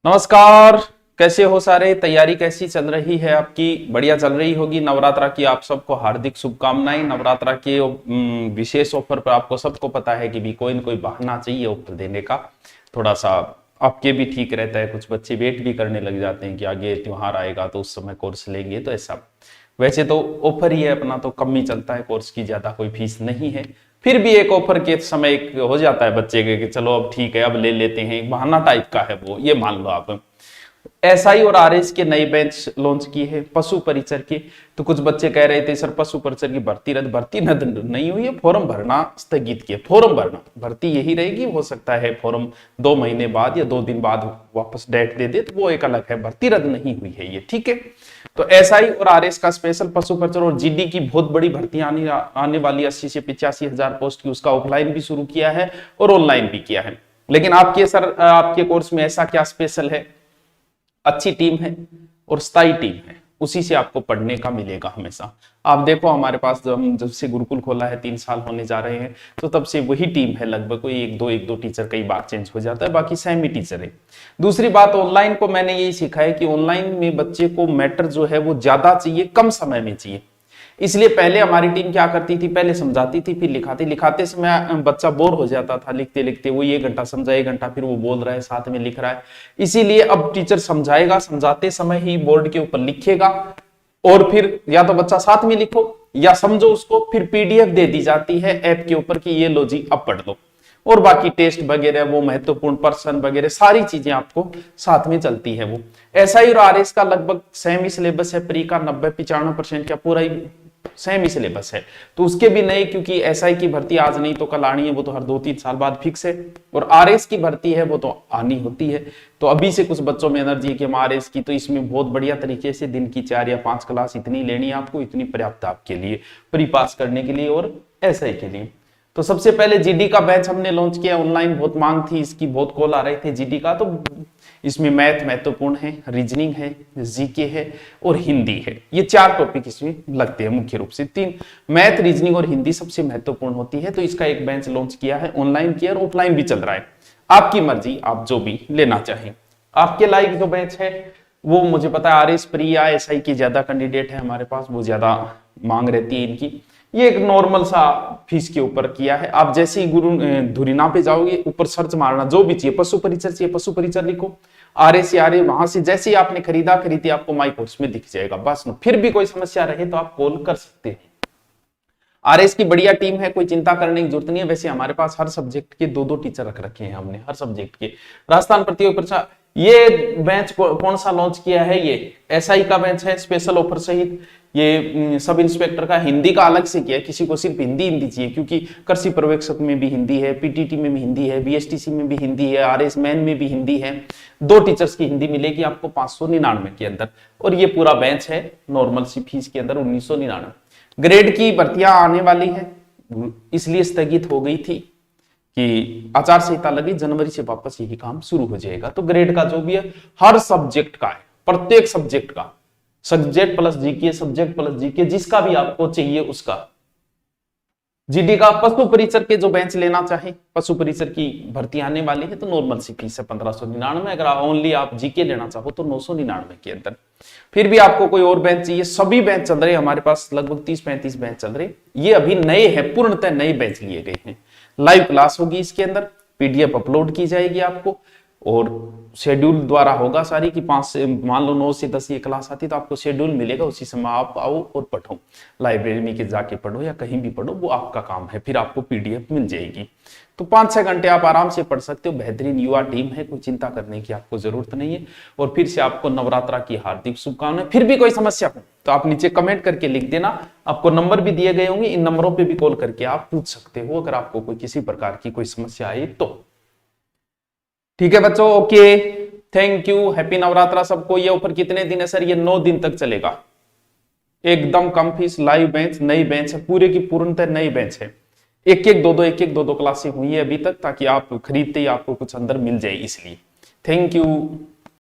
नमस्कार। कैसे हो सारे? तैयारी कैसी चल रही है आपकी? बढ़िया चल रही होगी। नवरात्रा की आप सबको हार्दिक शुभकामनाएं। नवरात्रा के विशेष ऑफर पर आपको सबको पता है कि भी कोई न कोई बहाना चाहिए ऑफर देने का। थोड़ा सा आपके भी ठीक रहता है। कुछ बच्चे वेट भी करने लग जाते हैं कि आगे त्योहार आएगा तो उस समय कोर्स लेंगे, तो ऐसा वैसे तो ऑफर ही है अपना, तो कम ही चलता है कोर्स की, ज्यादा कोई फीस नहीं है। फिर भी एक ऑफर के समय एक हो जाता है बच्चे के कि चलो अब ठीक है अब ले लेते हैं, एक बहाना टाइप का है वो, ये मान लो आप। एसआई और आरएस के नई बेंच लॉन्च की है पशु परिचर की। तो कुछ बच्चे कह रहे थे सर पशु परिचर की भर्ती रद्द नहीं हुई है, फॉर्म भरना स्थगित किया। फॉर्म भरना, भर्ती यही रहेगी। हो सकता है फॉर्म 2 महीने बाद या 2 दिन बाद वापस डेट दे दे, तो वो एक अलग है। भर्ती रद्द नहीं हुई है ये, ठीक है। तो एसआई और आरएस का स्पेशल पशु परिचर और जीडी की बहुत बड़ी भर्ती आने वाली 80 से 85 हजार पोस्ट की, उसका ऑफलाइन भी शुरू किया है और ऑनलाइन भी किया है। लेकिन आपके कोर्स में ऐसा क्या स्पेशल है? अच्छी टीम है और स्थायी टीम है, उसी से आपको पढ़ने का मिलेगा हमेशा। आप देखो हमारे पास जब से गुरुकुल खोला है 3 साल होने जा रहे हैं, तो तब से वही टीम है लगभग। कोई एक दो टीचर कई बार चेंज हो जाता है, बाकी सेम ही टीचर है। दूसरी बात, ऑनलाइन को मैंने यही सीखा है कि ऑनलाइन में बच्चे को मैटर जो है वो ज्यादा चाहिए, कम समय में चाहिए। इसलिए पहले हमारी टीम क्या करती थी, पहले समझाती थी फिर लिखाते समय बच्चा बोर हो जाता था। लिखते लिखते वो 1 घंटा समझा, 1 घंटा फिर वो बोल रहा है साथ में लिख रहा है। इसीलिए अब टीचर समझाएगा, समझाते समय ही बोर्ड के ऊपर लिखेगा, और फिर या तो बच्चा साथ में लिखो या समझो उसको, फिर पीडीएफ दे दी जाती है ऐप के ऊपर कि ये लो जी अब पढ़ लो। और बाकी टेस्ट वगैरह वो महत्वपूर्ण पर्सन वगैरह सारी चीजें आपको साथ में चलती है। वो एसआई और आरएस का लगभग सेम ही सिलेबस है। प्री का 90-95% का पूरा ही सेम ही सिलेबस है। तो उसके भी नए, क्योंकि एसआई की भर्ती आज नहीं तो कल आनी है, वो तो हर 2-3 साल बाद फिक्स है। और आरएस की भर्ती है वो तो आनी होती है। तो अभी से कुछ बच्चों में एनर्जी कि हम आरएस की, तो इसमें बहुत बढ़िया तरीके से दिन की 4 या 5 क्लास इतनी लेनी है आपको, इतनी पर्याप्त आपके लिए प्री पास करने के लिए और एसआई के लिए। तो सबसे पहले जीडी का बैच हमने लॉन्च किया ऑनलाइन। बहुत मांग थी इसकी, बहुत कॉल आ रहे थे जीडी का। तो इसमें मैथ महत्वपूर्ण है, रीजनिंग है, जीके है और हिंदी है। ये 4 टॉपिक इसमें लगते हैं मुख्य रूप से। 3 मैथ, रीजनिंग और हिंदी सबसे महत्वपूर्ण होती है। तो इसका एक बेंच लॉन्च किया है, ऑनलाइन किया और ऑफलाइन भी चल रहा है। आपकी मर्जी, आप जो भी लेना चाहें। आपके लायक जो बैच है वो मुझे पता है आरएस प्री या एसआई की ज्यादा कैंडिडेट है हमारे पास, वो ज्यादा मांग रहती है इनकी। ये एक नॉर्मल सा फीस के ऊपर किया है। आप जैसे ही गुरु धुरीना पे जाओगे, ऊपर सर्च मारना जो भी चाहिए, पशु परिचर चाहिए पशु परिचर लिखो, आरएस या आरए, वहां से जैसे ही आपने खरीदी आपको माई कोर्स में दिख जाएगा बस। फिर भी कोई समस्या रहे तो आप कॉल कर सकते हैं। आरएस की बढ़िया टीम है, कोई चिंता करने की जरूरत नहीं है। वैसे हमारे पास हर सब्जेक्ट के 2-2 टीचर रख रखे हैं हमने, हर सब्जेक्ट के। राजस्थान प्रतियोगी परीक्षा ये बैच कौन सा लॉन्च किया है? ये एसआई का बैच है स्पेशल ऑफर सहित। ये सब इंस्पेक्टर का हिंदी का अलग से किया है, किसी को सिर्फ हिंदी चाहिए, क्योंकि कृषि पर्यवेक्षक में भी हिंदी है, पीटीटी में भी हिंदी है, बीएसटीसी में भी हिंदी है, आरएस मैन में भी हिंदी है। 2 टीचर्स की हिंदी मिलेगी आपको 599 के अंदर। और ये पूरा बैच है नॉर्मल सी फीस के अंदर 1999। ग्रेड की भर्तियां आने वाली है, इसलिए स्थगित हो गई थी कि आचार संहिता लगी, जनवरी से वापस यही काम शुरू हो जाएगा। तो ग्रेड का जो भी है हर सब्जेक्ट का है, प्रत्येक सब्जेक्ट का, subject plus GK, subject plus GK, जिसका भी आपको चाहिए उसका। जीडी का पशु परिचर के जो बेंच लेना चाहे, पशु परिचर की भर्ती आने वाली है, तो नॉर्मल सी फीस है 1599। अगर ओनली आप जीके लेना चाहो तो 999 के अंदर। फिर भी आपको कोई और बेंच चाहिए, सभी बेंच चल रहे हैं हमारे पास, लगभग 30-35 बेंच चल रहे हैं। ये अभी नए हैं, पूर्णतः नए बेंच लिए गए हैं। लाइव क्लास होगी इसके अंदर, पीडीएफ अपलोड की जाएगी आपको, और शेड्यूल द्वारा होगा सारी की 5 से मान लो 9 से 10 ये क्लास आती, तो आपको शेड्यूल मिलेगा, उसी समय आप आओ और पढ़ो। लाइब्रेरी में जाके पढ़ो या कहीं भी पढ़ो, वो आपका काम है। फिर आपको पीडीएफ मिल जाएगी। तो 5-6 घंटे आप आराम से पढ़ सकते हो। बेहतरीन युवा टीम है, कोई चिंता करने की आपको जरूरत नहीं है। और फिर से आपको नवरात्रा की हार्दिक शुभकामनाएं। फिर भी कोई समस्या हो तो आप नीचे कमेंट करके लिख देना। आपको नंबर भी दिए गए होंगे, इन नंबरों पे भी कॉल करके आप पूछ सकते हो अगर आपको कोई किसी प्रकार की कोई समस्या आई तो। ठीक है बच्चों, okay, thank you, happy Navratra सबको। ये ऑफर कितने दिन है सर? ये 9 दिन तक चलेगा। एकदम कम फीस, लाइव बेंच, नई बेंच है, पूरे की पूर्णतः नई बेंच है। एक-एक, दो-दो क्लासें हुई है अभी तक, ताकि आप खरीदते ही आपको कुछ अंदर मिल जाए, इसलिए। Thank you.